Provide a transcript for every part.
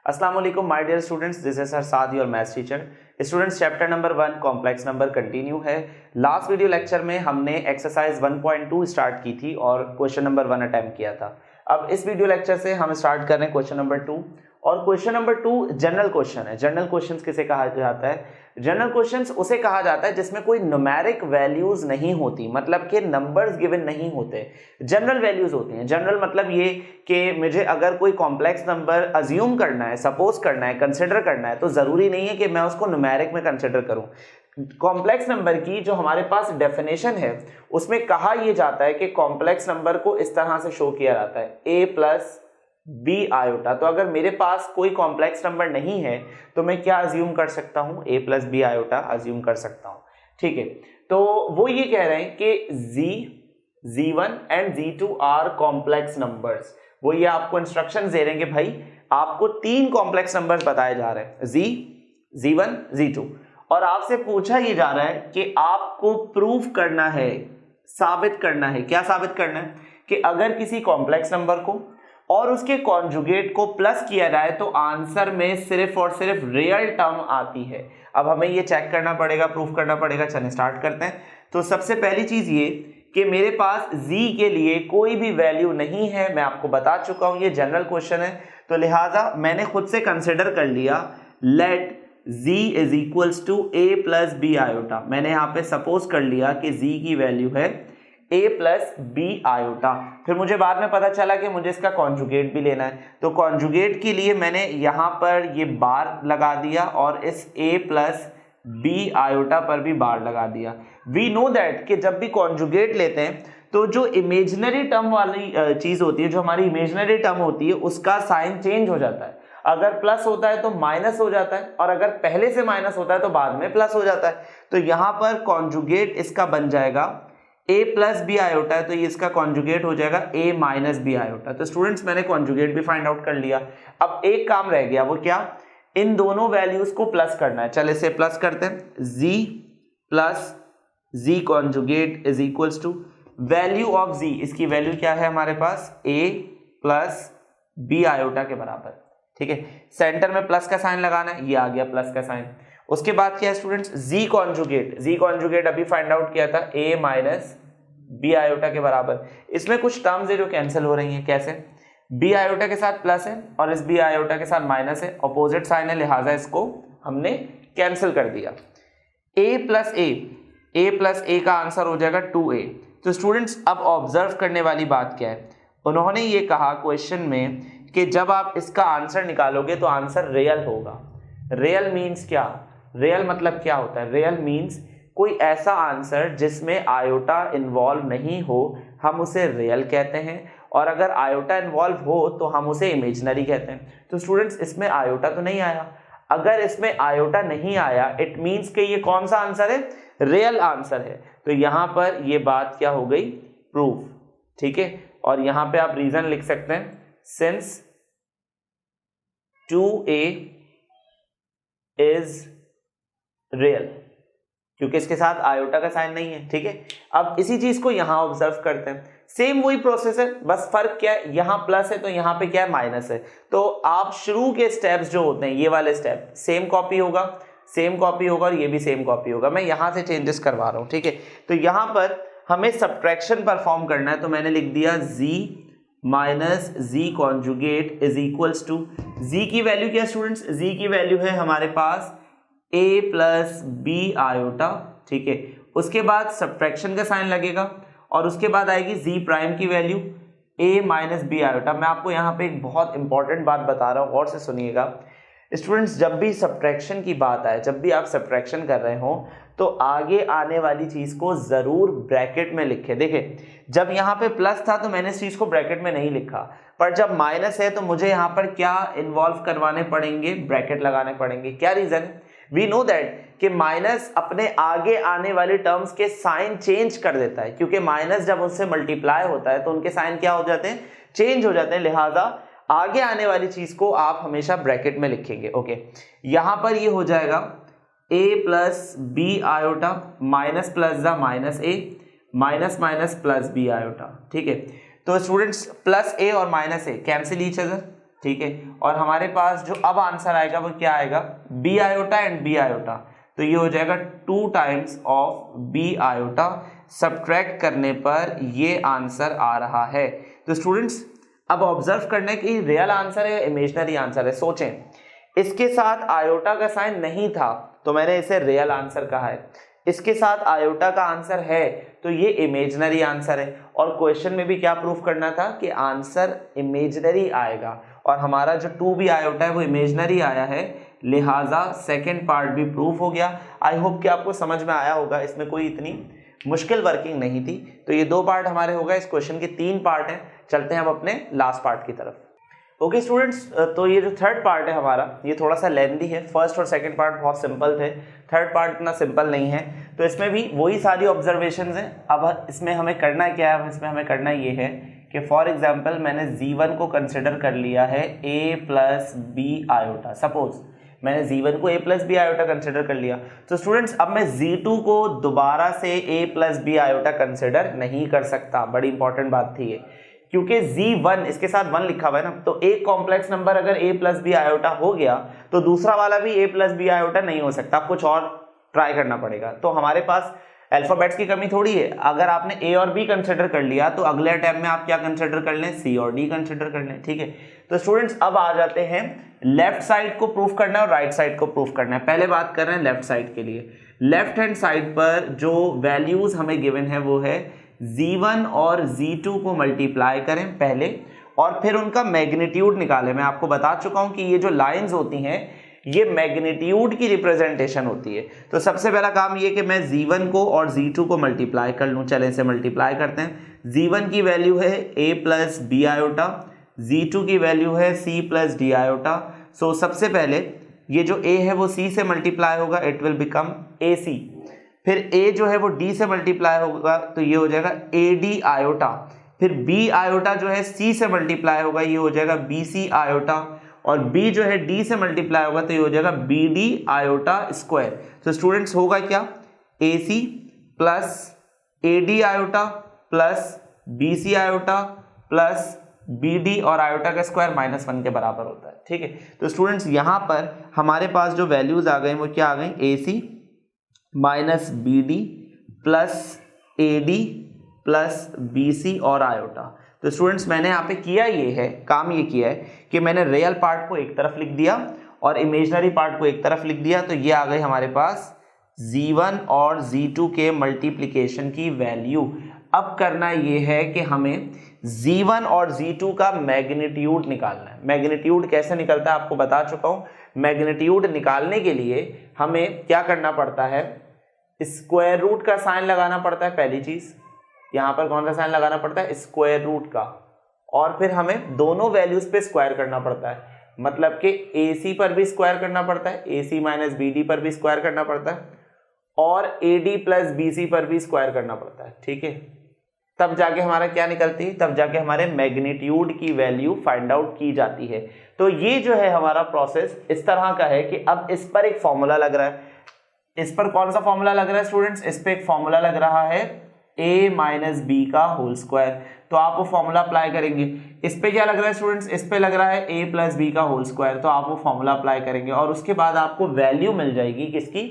अस्सलाम वालेकुम my dear students, this is sir Saad your maths teacher. Students, chapter number 1 complex number continue है। Last video lecture में हमने exercise 1.2 start की थी और क्वेश्चन नंबर 1 अटेम्प्ट किया था। अब इस वीडियो लेक्चर से हम स्टार्ट कर रहे हैं क्वेश्चन नंबर 2 और क्वेश्चन नंबर 2 जनरल क्वेश्चन है। जनरल क्वेश्चंस किसे कहा जाता है? जनरल क्वेश्चंस उसे कहा जाता है जिसमें कोई न्यूमेरिक वैल्यूज नहीं होती, मतलब कि नंबर्स गिवन नहीं होते, जनरल वैल्यूज होती हैं। जनरल मतलब ये कि मुझे अगर कोई कॉम्प्लेक्स नंबर अज्यूम करना है, सपोज करना है, कंसिडर करना है, तो जरूरी नहीं है कि मैं उसको न्यूमेरिक में कंसिडर करूं। कॉम्प्लेक्स नंबर की जो हमारे पास डेफिनेशन है उसमें कहा यह जाता है कि कॉम्प्लेक्स नंबर को इस तरह से शो किया जाता है a प्लस बी आयोटा। तो अगर मेरे पास कोई कॉम्प्लेक्स नंबर नहीं है तो मैं क्या अज्यूम कर सकता हूं? a plus b iota assume कर सकता हूं। ठीक है, तो वो ये कह रहे हैं कि z1 and z2 are complex numbers. वो ये आपको इंस्ट्रक्शंस दे रहे हैं कि भाई आपको 3 कॉम्प्लेक्स नंबर्स बताए जा रहे हैं, z1 z2, और आपसे पूछा ये जा रहा है कि आपको प्रूफ करना है, साबित करना है। क्या साबित करना है? कि अगर किसी कॉम्प्लेक्स नंबर को और उसके कॉन्जुगेट को प्लस किया जाए तो आंसर में सिर्फ और सिर्फ रियल टर्म आती है। अब हमें ये चेक करना पड़ेगा, प्रूफ करना पड़ेगा। चलिए स्टार्ट करते हैं। तो सबसे पहली चीज ये कि मेरे पास z के लिए कोई भी वैल्यू नहीं है, मैं आपको बता चुका हूं, ये जनरल क्वेश्चन है, तो लिहाजा मैंने खुद से कंसिडर कर लिया let z is equals to a plus b iota. मैंने यहाँ पे सपोज कर लिया कि z की वैल्यू है a प्लस बी आयोटा। फिर मुझे बाद में पता चला कि मुझे इसका कॉन्जुगेट भी लेना है, तो कॉन्जुगेट के लिए मैंने यहाँ पर ये बार लगा दिया और इस a प्लस बी आयोटा पर भी बार लगा दिया। वी नो दैट कि जब भी कॉन्जुगेट लेते हैं तो जो इमेजिनरी टर्म वाली चीज होती है, जो हमारी इमेजिनरी टर्म होती है, उसका साइन चेंज हो जाता है। अगर प्लस होता है तो माइनस हो जाता है, और अगर पहले से माइनस होता है तो बाद में प्लस हो जाता है। तो यहां पर कॉन्जुगेट इसका बन जाएगा a प्लस बी आयोटा है, तो ये इसका कॉन्जुगेट हो जाएगा a माइनस बी आयोटा। तो स्टूडेंट्स, मैंने कॉन्जुगेट भी फाइंड आउट कर लिया। अब एक काम रह गया, वो क्या? इन दोनों वैल्यूज को प्लस करना है। चल इसे प्लस करते हैं। z plus z conjugate is equals to value of z। इसकी वैल्यू क्या है हमारे पास? a प्लस बी आयोटा के बराबर। ठीक है, सेंटर में प्लस का साइन लगाना है, ये आ गया प्लस का साइन। उसके बाद क्या है स्टूडेंट्स? z कॉन्जुगेट अभी फाइंड आउट किया था, a माइनस बी आयोटा के बराबर। इसमें कुछ टर्म्स है जो कैंसिल हो रही हैं। कैसे? बी आयोटा के साथ प्लस है और इस बी आयोटा के साथ माइनस है, अपोजिट साइन है, लिहाजा इसको हमने कैंसिल कर दिया। a प्लस a का आंसर हो जाएगा 2a। तो स्टूडेंट्स, अब ऑब्जर्व करने वाली बात क्या है? उन्होंने ये कहा क्वेश्चन में कि जब आप इसका आंसर निकालोगे तो आंसर रियल होगा। रियल मीन्स क्या? रियल मतलब क्या होता है? रियल मीन्स कोई ऐसा आंसर जिसमें आयोटा इन्वॉल्व नहीं हो, हम उसे रियल कहते हैं, और अगर आयोटा इन्वॉल्व हो तो हम उसे इमेजिनरी कहते हैं। तो स्टूडेंट्स, इसमें आयोटा तो नहीं आया। अगर इसमें आयोटा नहीं आया, इट मीन्स कि ये कौन सा आंसर है? रियल आंसर है। तो यहां पर ये बात क्या हो गई? प्रूफ। ठीक है, और यहां पे आप रीजन लिख सकते हैं, सिंस 2a इज रियल, क्योंकि इसके साथ आयोटा का साइन नहीं है। ठीक है, अब इसी चीज को यहां ऑब्जर्व करते हैं। सेम वही प्रोसेस है, बस फर्क क्या है? यहां प्लस है तो यहां पे क्या है? माइनस है। तो आप शुरू के स्टेप्स जो होते हैं, ये वाले स्टेप सेम कॉपी होगा और ये भी सेम कॉपी होगा। मैं यहां से चेंजेस करवा रहा हूं। ठीक है, तो यहां पर हमें सब्ट्रैक्शन परफॉर्म करना है, तो मैंने लिख दिया z minus z conjugate is equals to, z की वैल्यू क्या स्टूडेंट्स? z की वैल्यू है हमारे पास a प्लस बी आयोटा। ठीक है, उसके बाद सब्ट्रैक्शन का साइन लगेगा और उसके बाद आएगी z प्राइम की value a minus b iota. मैं आपको यहाँ पे एक बहुत इंपॉर्टेंट बात बता रहा हूँ, गौर से सुनिएगा स्टूडेंट्स। जब भी सब्ट्रैक्शन की बात आए, जब भी आप सब्ट्रैक्शन कर रहे हो, तो आगे आने वाली चीज को जरूर ब्रैकेट में लिखे। देखिए, जब यहाँ पे प्लस था तो मैंने इस चीज को ब्रैकेट में नहीं लिखा, पर जब माइनस है तो मुझे यहाँ पर क्या इन्वॉल्व करवाने पड़ेंगे? ब्रैकेट लगाने पड़ेंगे। क्या रीजन है? वी नो दैट कि माइनस अपने आगे आने वाले टर्म्स के साइन चेंज कर देता है, क्योंकि माइनस जब उससे मल्टीप्लाई होता है तो उनके साइन क्या हो जाते हैं? चेंज हो जाते हैं। लिहाजा आगे आने वाली चीज को आप हमेशा ब्रैकेट में लिखेंगे। ओके, यहां पर ये हो जाएगा a plus b iota minus plus the minus a minus minus plus b iota. ठीक है, तो स्टूडेंट्स, प्लस a और minus a cancel each other, ठीक है। और हमारे पास जो अब आंसर आएगा वो क्या आएगा, b iota and b iota, तो ये हो जाएगा 2 times of b iota. Subtract करने पर ये आंसर आ रहा है। तो स्टूडेंट्स अब ऑब्जर्व करना है कि रियल आंसर है या इमेजनरी आंसर है। सोचें, इसके साथ आयोटा का साइन नहीं था तो मैंने इसे रियल आंसर कहा है, इसके साथ आयोटा का आंसर है तो ये इमेजनरी आंसर है। और क्वेश्चन में भी क्या प्रूफ करना था कि आंसर इमेजनरी आएगा, और हमारा जो 2b आयोटा है वो इमेजनरी आया है, लिहाजा सेकंड पार्ट भी प्रूफ हो गया। आई होप कि आपको समझ में आया होगा, इसमें कोई इतनी मुश्किल वर्किंग नहीं थी। तो ये 2 पार्ट हमारे हो गए, इस क्वेश्चन के 3 पार्ट हैं। चलते हैं हम अपने लास्ट पार्ट की तरफ। ओके स्टूडेंट्स, तो ये जो थर्ड पार्ट है हमारा, ये थोड़ा सा लेंथी है। फर्स्ट और सेकंड पार्ट बहुत सिंपल थे, थर्ड पार्ट इतना सिंपल नहीं है। तो इसमें भी वही सारी ऑब्जर्वेशंस हैं। अब इसमें हमें करना क्या है, इसमें हमें करना ये है कि फॉर एग्जांपल मैंने Z1 को कंसिडर कर लिया है a plus b iota. Suppose मैंने Z1 को a plus b iota consider कर लिया, तो स्टूडेंट्स अब मैं Z2 को दोबारा से a plus b iota consider नहीं कर सकता। बड़ी इंपॉर्टेंट बात थी ये, क्योंकि Z1 इसके साथ 1 लिखा हुआ है ना, तो एक कॉम्प्लेक्स नंबर अगर a प्लस बी आयोटा हो गया तो दूसरा वाला भी a प्लस बी आयोटा नहीं हो सकता, कुछ और ट्राई करना पड़ेगा। तो हमारे पास अल्फाबेट्स की कमी थोड़ी है। अगर आपने a और b कंसिडर कर लिया तो अगले अटेम्प्ट में आप क्या कंसिडर कर लें, c और d कंसिडर कर लें। ठीक है, तो स्टूडेंट्स अब आ जाते हैं लेफ्ट साइड को प्रूफ करना है और राइट साइड को प्रूफ करना है। पहले बात कर रहे हैं लेफ्ट साइड के लिए। लेफ्ट हैंड साइड पर जो वैल्यूज हमें गिवन है वो है Z1 और Z2 को मल्टीप्लाई करें पहले, और फिर उनका मैग्नीट्यूड निकालें। मैं आपको बता चुका हूं कि ये जो लाइंस होती हैं ये मैग्नीट्यूड की रिप्रेजेंटेशन होती है। तो सबसे पहला काम ये कि मैं Z1 को और Z2 को मल्टीप्लाई कर लूं। चलें इसे मल्टीप्लाई करते हैं। Z1 की वैल्यू है a plus b iota, Z2 की वैल्यू है c प्लस डी आयोटा। सो सबसे पहले ये जो a है वो c से मल्टीप्लाई होगा, इट विल बिकम ac। फिर a जो है वो d से मल्टीप्लाई होगा तो ये हो जाएगा ad आयोटा। फिर b आयोटा जो है c से मल्टीप्लाई होगा, ये हो जाएगा bc आयोटा। और b जो है d से मल्टीप्लाई होगा तो ये हो जाएगा bd आयोटा स्क्वायर। तो स्टूडेंट्स होगा क्या, ac plus ad iota plus bc iota plus bd और आयोटा का स्क्वायर -1 के बराबर होता है। ठीक है, तो स्टूडेंट्स यहाँ पर हमारे पास जो वैल्यूज आ गए वो क्या आ गई, ac minus bd plus ad plus bc और आयोटा। तो स्टूडेंट्स मैंने यहाँ पे किया ये है, काम ये किया है कि मैंने रियल पार्ट को एक तरफ लिख दिया और इमेजनरी पार्ट को एक तरफ लिख दिया। तो ये आ गई हमारे पास Z1 और Z2 के मल्टीप्लिकेशन की वैल्यू। अब करना ये है कि हमें Z1 और Z2 का मैग्नीट्यूड निकालना है। मैग्नीट्यूड कैसे निकलता है आपको बता चुका हूँ। मैग्नीट्यूड निकालने के लिए हमें क्या करना पड़ता है, स्क्वायर रूट का साइन लगाना पड़ता है। पहली चीज यहाँ पर कौन सा साइन लगाना पड़ता है, स्क्वायर रूट का, और फिर हमें दोनों वैल्यूज पे स्क्वायर करना पड़ता है। मतलब कि AC पर भी स्क्वायर करना पड़ता है, AC माइनस BD पर भी स्क्वायर करना पड़ता है, और AD प्लस BC पर भी स्क्वायर करना पड़ता है। ठीक है, तब जाके हमारा क्या निकलती है, तब जाके हमारे मैग्नीट्यूड की वैल्यू फाइंड आउट की जाती है। तो ये जो है हमारा प्रोसेस इस तरह का है कि अब इस पर एक फॉर्मूला लग रहा है। इस पर कौन सा फॉर्मूला लग रहा है स्टूडेंट्स, इस पर एक फॉर्मूला लग रहा है a माइनस बी का होल स्क्वायर। तो आप वो फॉर्मूला अप्लाई करेंगे। इस पे क्या लग रहा है स्टूडेंट्स, इस पे लग रहा है a प्लस बी का होल स्क्वायर। तो आप वो फॉर्मूला अप्लाई करेंगे और उसके बाद आपको वैल्यू मिल जाएगी किसकी,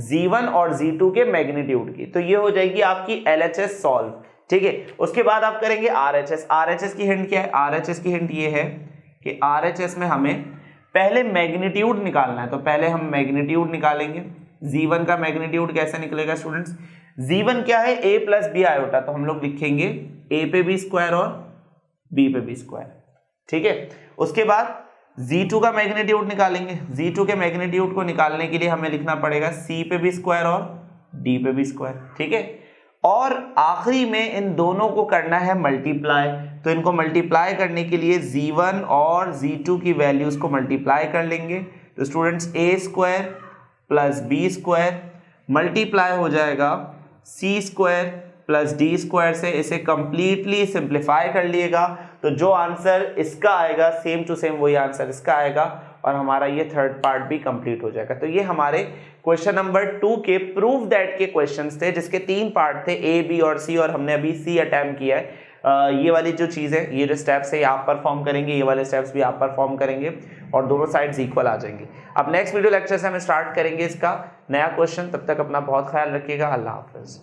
Z1 और Z2 के मैग्नीट्यूड की। तो ये हो जाएगी आपकी LHS सॉल्व। ठीक है, उसके बाद आप करेंगे RHS। RHS की हिंट क्या है, RHS की हिंट ये है कि RHS में हमें पहले मैग्नीट्यूड निकालना है। तो पहले हम मैग्नीट्यूड निकालेंगे। Z1 का मैग्नीट्यूड कैसे निकलेगा स्टूडेंट्स, Z1 क्या है, a प्लस बी आयोटा। तो हम लोग लिखेंगे a पे बी स्क्वायर और b पे बी स्क्वायर। ठीक है, उसके बाद Z2 का मैग्नीट्यूड निकालेंगे। Z2 के मैग्नीट्यूड को निकालने के लिए हमें लिखना पड़ेगा c पे बी स्क्वायर और d पे बी स्क्वायर। ठीक है, और आखिरी में इन दोनों को करना है मल्टीप्लाई। तो इनको मल्टीप्लाई करने के लिए Z1 और Z2 की वैल्यूज को मल्टीप्लाई कर लेंगे। तो students a square plus b square multiply हो जाएगा c square plus d square से। इसे कंप्लीटली सिंप्लीफाई कर लिएगा तो जो आंसर इसका आएगा सेम टू सेम वही आंसर इसका आएगा, और हमारा ये थर्ड पार्ट भी कंप्लीट हो जाएगा। तो ये हमारे क्वेश्चन नंबर 2 के प्रूव दैट के क्वेश्चंस थे, जिसके 3 पार्ट थे, A, B और C, और हमने अभी C अटेम्प्ट किया है। ये वाली जो चीज़ है, ये जो स्टेप्स है ये आप परफॉर्म करेंगे, ये वाले स्टेप्स भी आप परफॉर्म करेंगे और दोनों साइड्स इक्वल आ जाएंगे। अब नेक्स्ट वीडियो लेक्चर से हम स्टार्ट करेंगे इसका नया क्वेश्चन। तब तक अपना बहुत ख्याल रखिएगा। अल्लाह हाफिज़।